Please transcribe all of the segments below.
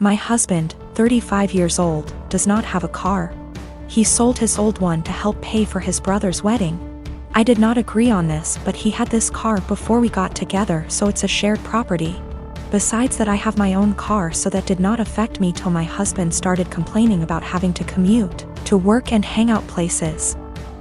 My husband, 35 years old, does not have a car. He sold his old one to help pay for his brother's wedding. I did not agree on this, but he had this car before we got together, so it's a shared property. Besides that, I have my own car, so that did not affect me till my husband started complaining about having to commute to work and hang out places.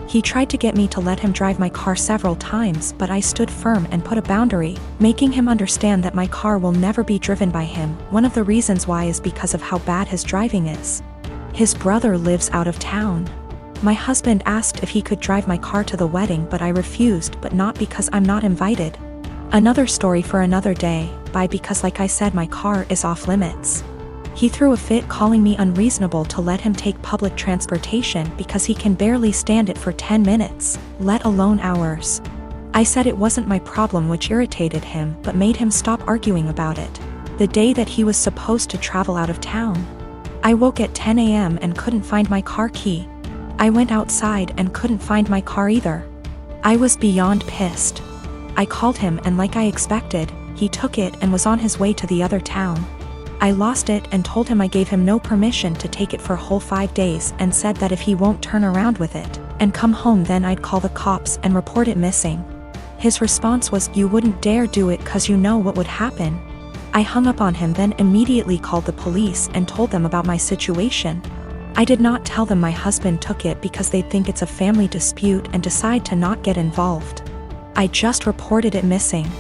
He tried to get me to let him drive my car several times, but I stood firm and put a boundary, making him understand that my car will never be driven by him. One of the reasons why is because of how bad his driving is. His brother lives out of town. My husband asked if he could drive my car to the wedding, but I refused, but not because I'm not invited. Another story for another day, because like I said, my car is off limits. He threw a fit, calling me unreasonable to let him take public transportation because he can barely stand it for 10 minutes, let alone hours. I said it wasn't my problem, which irritated him but made him stop arguing about it. The day that he was supposed to travel out of town, I woke at 10 a.m. and couldn't find my car key. I went outside and couldn't find my car either. I was beyond pissed. I called him, and like I expected, he took it and was on his way to the other town. I lost it and told him I gave him no permission to take it for a whole 5 days, and said that if he won't turn around with it and come home, then I'd call the cops and report it missing. His response was, "You wouldn't dare do it 'cause you know what would happen." I hung up on him, then immediately called the police and told them about my situation. I did not tell them my husband took it because they'd think it's a family dispute and decide to not get involved. I just reported it missing.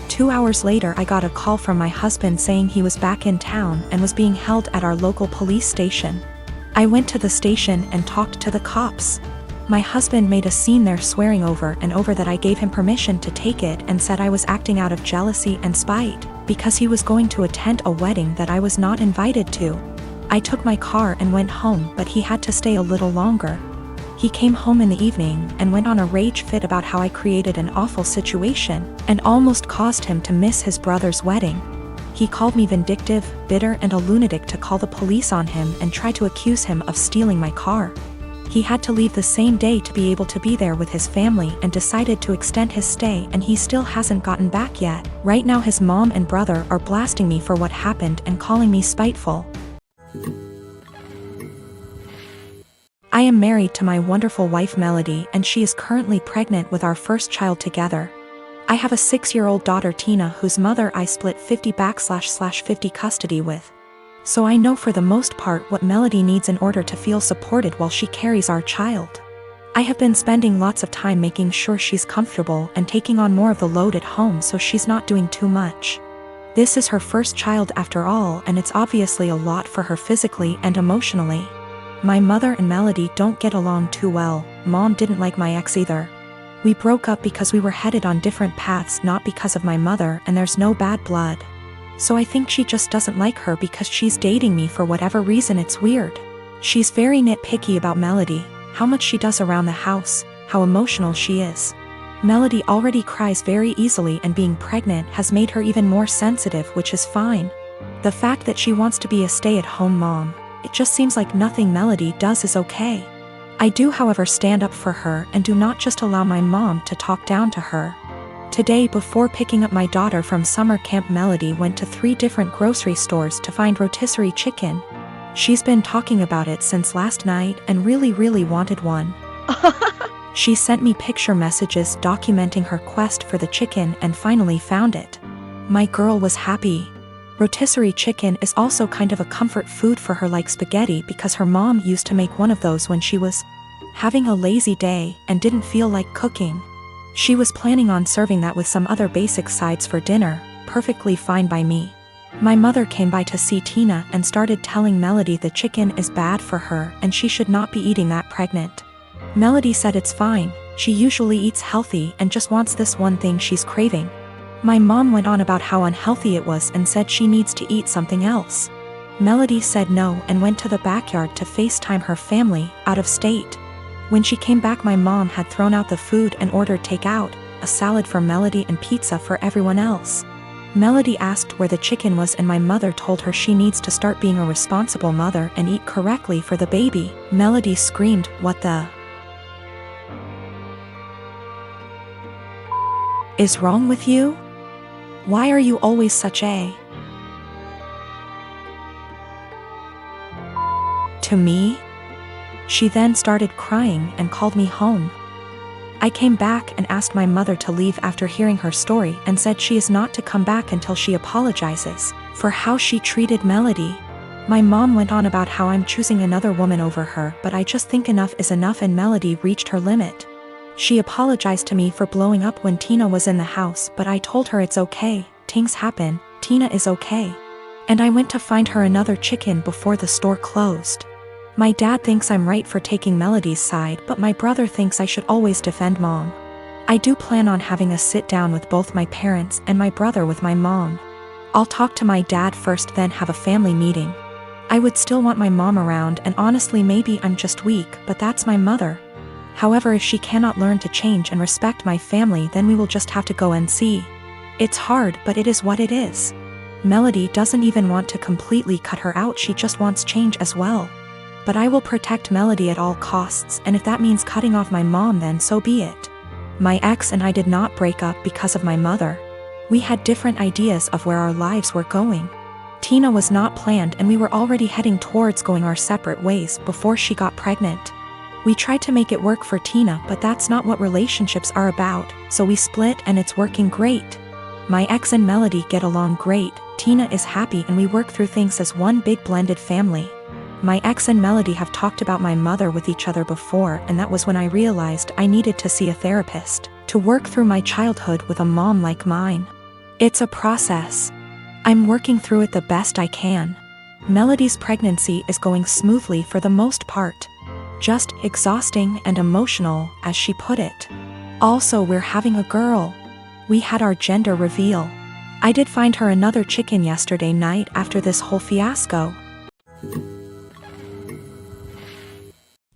2 hours later, I got a call from my husband saying he was back in town and was being held at our local police station. I went to the station and talked to the cops. My husband made a scene there, swearing over and over that I gave him permission to take it, and said I was acting out of jealousy and spite because he was going to attend a wedding that I was not invited to. I took my car and went home, but he had to stay a little longer. He came home in the evening and went on a rage fit about how I created an awful situation and almost caused him to miss his brother's wedding. He called me vindictive, bitter, and a lunatic to call the police on him and try to accuse him of stealing my car. He had to leave the same day to be able to be there with his family and decided to extend his stay, and he still hasn't gotten back yet. Right now his mom and brother are blasting me for what happened and calling me spiteful. I am married to my wonderful wife Melody, and she is currently pregnant with our first child together. I have a 6-year-old daughter Tina, whose mother I split 50/50 custody with. So I know for the most part what Melody needs in order to feel supported while she carries our child. I have been spending lots of time making sure she's comfortable and taking on more of the load at home so she's not doing too much. This is her first child after all, and it's obviously a lot for her physically and emotionally. My mother and Melody don't get along too well. Mom didn't like my ex either. We broke up because we were headed on different paths, not because of my mother, and there's no bad blood. So I think she just doesn't like her because she's dating me for whatever reason. It's weird. She's very nitpicky about Melody, how much she does around the house, how emotional she is. Melody already cries very easily, and being pregnant has made her even more sensitive, which is fine. The fact that she wants to be a stay-at-home mom, it just seems like nothing Melody does is okay. I do, however, stand up for her and do not just allow my mom to talk down to her. Today, before picking up my daughter from summer camp, Melody went to 3 different grocery stores to find rotisserie chicken. She's been talking about it since last night and really wanted one. She sent me picture messages documenting her quest for the chicken and finally found it. My girl was happy. Rotisserie chicken is also kind of a comfort food for her, like spaghetti, because her mom used to make one of those when she was having a lazy day and didn't feel like cooking. She was planning on serving that with some other basic sides for dinner, perfectly fine by me. My mother came by to see Tina and started telling Melody the chicken is bad for her and she should not be eating that pregnant. Melody said it's fine, she usually eats healthy and just wants this one thing she's craving. My mom went on about how unhealthy it was and said she needs to eat something else. Melody said no and went to the backyard to FaceTime her family out of state. When she came back, my mom had thrown out the food and ordered takeout, a salad for Melody and pizza for everyone else. Melody asked where the chicken was and my mother told her she needs to start being a responsible mother and eat correctly for the baby. Melody screamed, "What the is wrong with you? Why are you always such a To me? She then started crying and called me home. I came back and asked my mother to leave after hearing her story and said she is not to come back until she apologizes for how she treated Melody. My mom went on about how I'm choosing another woman over her, but I just think enough is enough and Melody reached her limit. She apologized to me for blowing up when Tina was in the house, but I told her it's okay, things happen, Tina is okay. And I went to find her another chicken before the store closed. My dad thinks I'm right for taking Melody's side, but my brother thinks I should always defend mom. I do plan on having a sit down with both my parents and my brother with my mom. I'll talk to my dad first, then have a family meeting. I would still want my mom around, and honestly maybe I'm just weak, but that's my mother. However, if she cannot learn to change and respect my family, then we will just have to go and see. It's hard, but it is what it is. Melody doesn't even want to completely cut her out, she just wants change as well. But I will protect Melody at all costs, and if that means cutting off my mom, then so be it. My ex and I did not break up because of my mother. We had different ideas of where our lives were going. Tina was not planned and we were already heading towards going our separate ways before she got pregnant. We tried to make it work for Tina, but that's not what relationships are about, so we split and it's working great. My ex and Melody get along great, Tina is happy and we work through things as one big blended family. My ex and Melody have talked about my mother with each other before, and that was when I realized I needed to see a therapist to work through my childhood with a mom like mine. It's a process. I'm working through it the best I can. Melody's pregnancy is going smoothly for the most part. Just exhausting and emotional, as she put it. Also, we're having a girl. We had our gender reveal. I did find her another chicken yesterday night after this whole fiasco.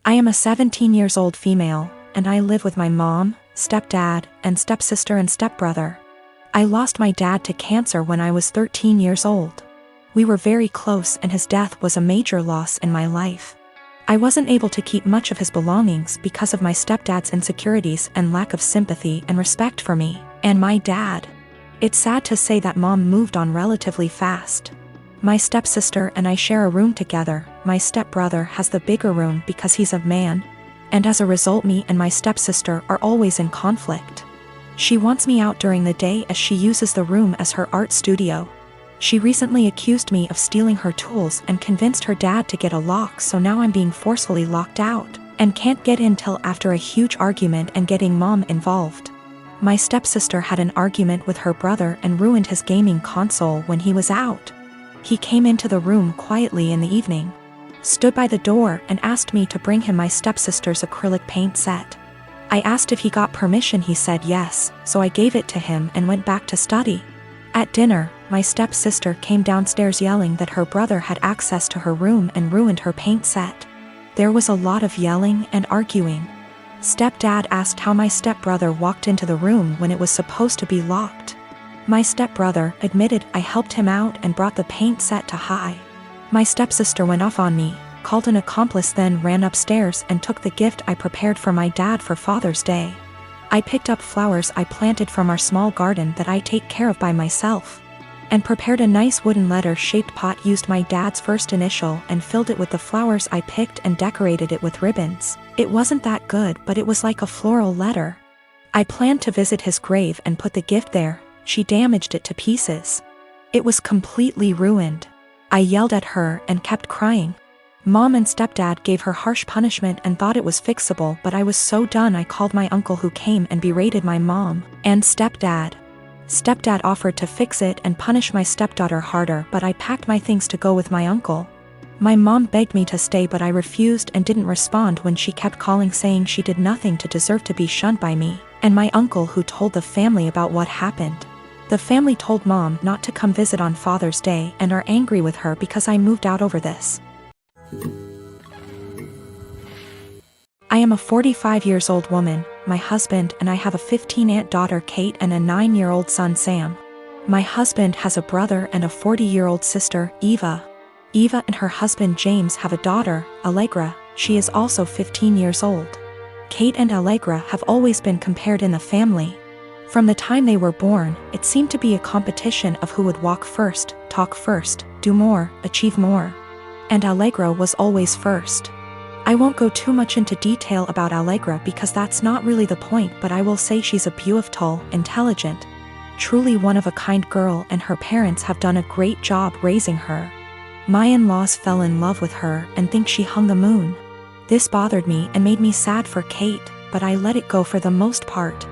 I am a 17-year-old female, and I live with my mom, stepdad, and stepsister and stepbrother. I lost my dad to cancer when I was 13 years old. We were very close and his death was a major loss in my life. I wasn't able to keep much of his belongings because of my stepdad's insecurities and lack of sympathy and respect for me and my dad. It's sad to say that mom moved on relatively fast. My stepsister and I share a room together. My stepbrother has the bigger room because he's a man, and as a result me and my stepsister are always in conflict. She wants me out during the day as she uses the room as her art studio. She recently accused me of stealing her tools and convinced her dad to get a lock, so now I'm being forcefully locked out and can't get in till after a huge argument and getting mom involved. My stepsister had an argument with her brother and ruined his gaming console when he was out. He came into the room quietly in the evening, stood by the door and asked me to bring him my stepsister's acrylic paint set. I asked if he got permission, he said yes, so I gave it to him and went back to study. At dinner, my stepsister came downstairs yelling that her brother had access to her room and ruined her paint set. There was a lot of yelling and arguing. Stepdad asked how my stepbrother walked into the room when it was supposed to be locked. My stepbrother admitted I helped him out and brought the paint set to high. My stepsister went off on me, called an accomplice, then ran upstairs and took the gift I prepared for my dad for Father's Day. I picked up flowers I planted from our small garden that I take care of by myself, and prepared a nice wooden letter-shaped pot, used my dad's first initial and filled it with the flowers I picked and decorated it with ribbons. It wasn't that good, but it was like a floral letter. I planned to visit his grave and put the gift there. She damaged it to pieces. It was completely ruined. I yelled at her and kept crying. Mom and stepdad gave her harsh punishment and thought it was fixable, but I was so done I called my uncle, who came and berated my mom and stepdad. Stepdad offered to fix it and punish my stepdaughter harder, but I packed my things to go with my uncle. My mom begged me to stay, but I refused and didn't respond when she kept calling saying she did nothing to deserve to be shunned by me and my uncle, who told the family about what happened. The family told mom not to come visit on Father's Day and are angry with her because I moved out over this. I am a 45-year-old woman. My husband and I have a 15-aunt daughter Kate and a 9-year-old son Sam. My husband has a brother and a 40-year-old sister, Eva. Eva and her husband James have a daughter, Allegra. She is also 15 years old. Kate and Allegra have always been compared in the family. From the time they were born, it seemed to be a competition of who would walk first, talk first, do more, achieve more. And Allegra was always first. I won't go too much into detail about Allegra because that's not really the point, but I will say she's a beautiful, intelligent, truly one-of-a-kind girl, and her parents have done a great job raising her. My in-laws fell in love with her and think she hung the moon. This bothered me and made me sad for Kate, but I let it go for the most part.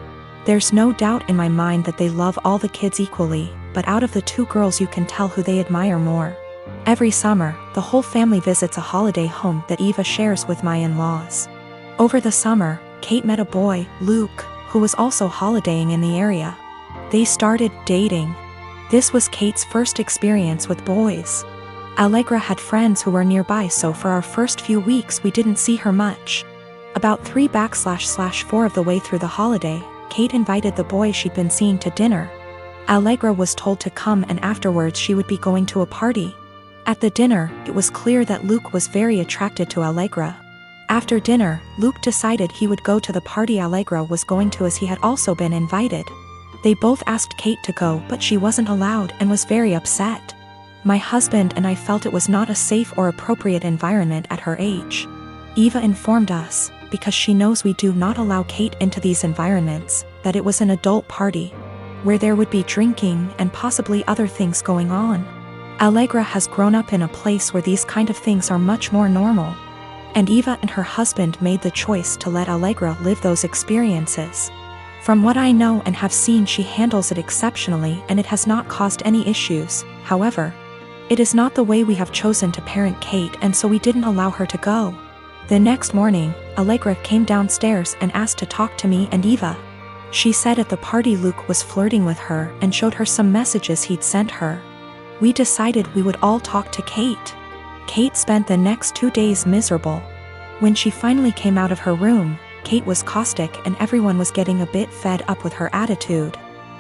There's no doubt in my mind that they love all the kids equally, but out of the two girls you can tell who they admire more. Every summer, the whole family visits a holiday home that Eva shares with my in-laws. Over the summer, Kate met a boy, Luke, who was also holidaying in the area. They started dating. This was Kate's first experience with boys. Allegra had friends who were nearby, so for our first few weeks we didn't see her much. About 3/4 of the way through the holiday, Kate invited the boy she'd been seeing to dinner. Allegra was told to come, and afterwards she would be going to a party. At the dinner, it was clear that Luke was very attracted to Allegra. After dinner, Luke decided he would go to the party Allegra was going to, as he had also been invited. They both asked Kate to go, but she wasn't allowed and was very upset. My husband and I felt it was not a safe or appropriate environment at her age. Eva informed us, because she knows we do not allow Kate into these environments, that it was an adult party, where there would be drinking and possibly other things going on. Allegra has grown up in a place where these kind of things are much more normal. And Eva and her husband made the choice to let Allegra live those experiences. From what I know and have seen, she handles it exceptionally and it has not caused any issues. However, it is not the way we have chosen to parent Kate, and so we didn't allow her to go. The next morning, Allegra came downstairs and asked to talk to me and Eva. She said at the party Luke was flirting with her and showed her some messages he'd sent her. We decided we would all talk to Kate. Kate spent the next 2 days miserable. When she finally came out of her room, Kate was caustic and everyone was getting a bit fed up with her attitude.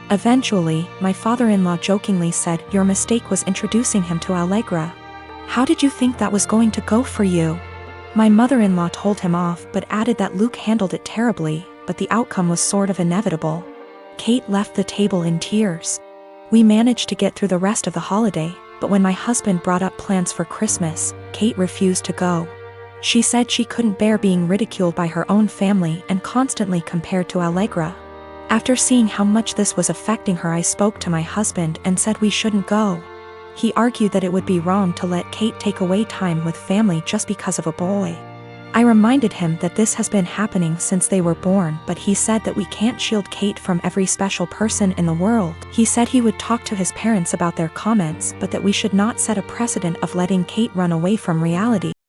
Eventually, my father-in-law jokingly said, "Your mistake was introducing him to Allegra. How did you think that was going to go for you?" My mother-in-law told him off but added that Luke handled it terribly, but the outcome was sort of inevitable. Kate left the table in tears. We managed to get through the rest of the holiday, but when my husband brought up plans for Christmas, Kate refused to go. She said she couldn't bear being ridiculed by her own family and constantly compared to Allegra. After seeing how much this was affecting her, I spoke to my husband and said we shouldn't go. He argued that it would be wrong to let Kate take away time with family just because of a boy. I reminded him that this has been happening since they were born, but he said that we can't shield Kate from every special person in the world. He said he would talk to his parents about their comments, but that we should not set a precedent of letting Kate run away from reality.